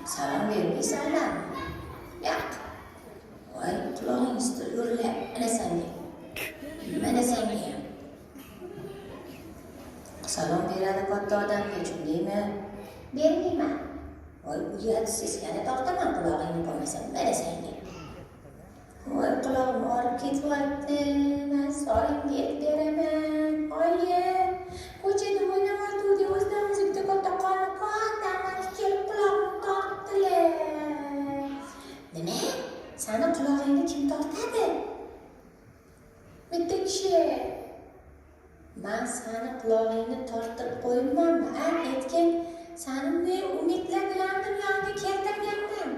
Salom bermaysanlarmi? Yo'q. Voy, qulog'ingiz yo'rlar. Mana senga ham. Salom beradi katta odamga, shundaymi? Bermayman. Voy, uyat seskanib tortaman qulog'ingni bo'lmasa, mana senga. Voy, qulog'im og'rib ketyapti. Men soling beraman. Oyi, ko'chada o'ynayotganda o'zlaringiz bitta katta qonni qotdan kelib qulog'imni tortdilar. Nima? Seni qulog'ingni kim tortadi? Bitta kishi. Men seni qulog'ingni tortib qo'ymayman, aytgan seni men umidlar bilan dunyoga keltirganman.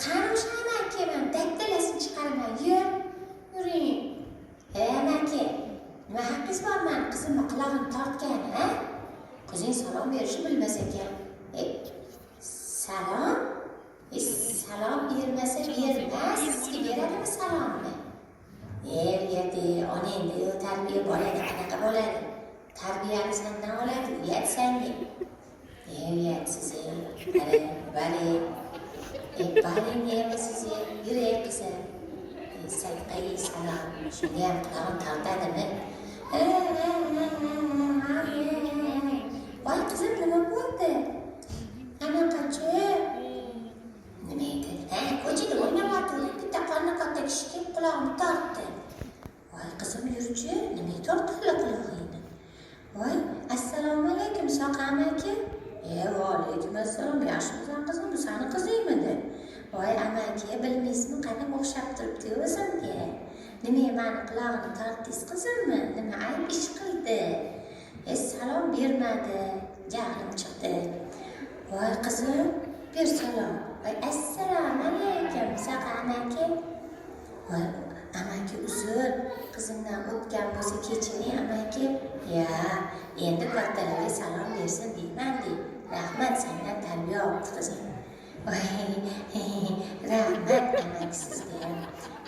Qani o'shani akaman, daktalasini chiqaraman. Yuring. Amaki, nima haqqingiz bor men qizimni qulog'ini tortgan, ha? Qizing salom berishni bilmas ekan. Salom? Salom bermasa bermas, sizga beradimi salomni? Uyatdi, onangda tarbiya bo'ladi, qanaqa bo'ladi? Tarbiyani sendan oladi, uyat senga. Uyatsiz, bari. Baring endi siz yuring qizim. Sadqai salom. Shunga ham qulog'im tortadimi? Voy qizim, nima bo'ldi? Anaqachi? Nima edi? Ko'chada o'ynayotganda bitta qonni katta kishi kelib qulog'imni tortdi. Voy qizim, yurchi, nimaga tortdilar qulog'ingni? Voy, assalomu alaykum, Soqam aka. Vaalaykum assalom, yaxshimisan qizim, bu seni qizingmidi? Voy amaki, bilmaysizmi, qanaqa o'xshab turibdi o'zimga. Nima meni qulog'ini tortdingiz qizimmi? Nima ayb ish qildi? Salom bermadi, jahlim chiqdi. Voy qizim, ber salom. Voy assalomu alaykum, Soqam aka. Voy amaki, uzr, qizimdan o'tgan bo'lsa kechiring amaki. Endi kattalarga salom bersin deyman deydi. Rahmat, sendan tarbiya oldi qizim. Voy, rahmat amaki sizga.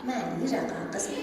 Mayli, yuraqa qizim.